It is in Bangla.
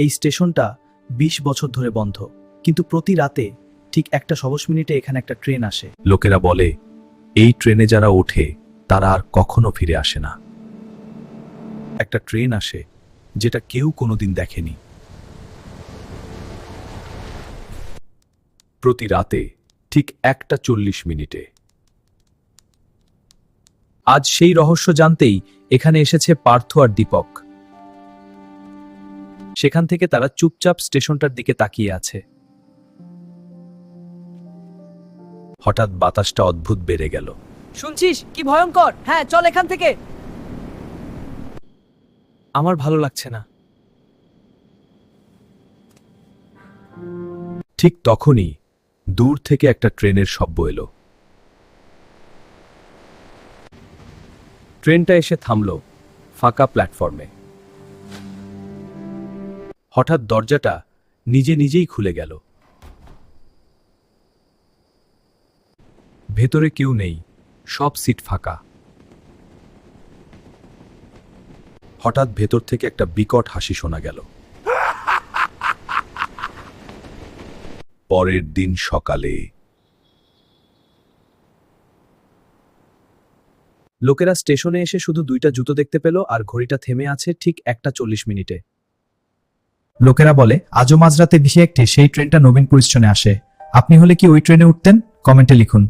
এই স্টেশনটা ২০ বছর ধরে বন্ধ, কিন্তু প্রতি রাতে ঠিক 1:20 এখানে একটা ট্রেন আসে। লোকেরা বলে এই ট্রেনে যারা ওঠে তারা আর কখনো ফিরে আসে না। একটা ট্রেন আসে যেটা কেউ কোনোদিন দেখেনি। প্রতি রাতে ঠিক 1:40। আজ সেই রহস্য জানতেই এখানে এসেছে পার্থ আর দীপক। সেখান থেকে তারা চুপচাপ স্টেশনটার দিকে তাকিয়ে আছে। হঠাৎ বাতাসটা অদ্ভুত বেড়ে গেল। শুনছিস কি ভয়ঙ্কর? হ্যাঁ, চল এখান থেকে। আমার ভালো লাগছে না। ঠিক তখনই দূর থেকে একটা ট্রেনের শব্দ এলো। ট্রেনটা এসে থামল ফাঁকা প্ল্যাটফর্মে। হঠাৎ দরজাটা নিজে নিজেই খুলে গেল। ভেতরে কেউ নেই, সব সিট ফাঁকা। হঠাৎ ভেতর থেকে একটা বিকট হাসি শোনা গেল। পরের দিন সকালে লোকেরা স্টেশনে এসে শুধু 2টা জুতো দেখতে পেল, আর ঘড়িটা থেমে আছে ঠিক 1:40। লোকেরা বলে আজও মাঝরাতে 1:01 সেই ট্রেনটা নবীনপুর স্টেশনে আসে। আপনি হলে কি ওই ট্রেনে উঠতেন? কমেন্টে লিখুন।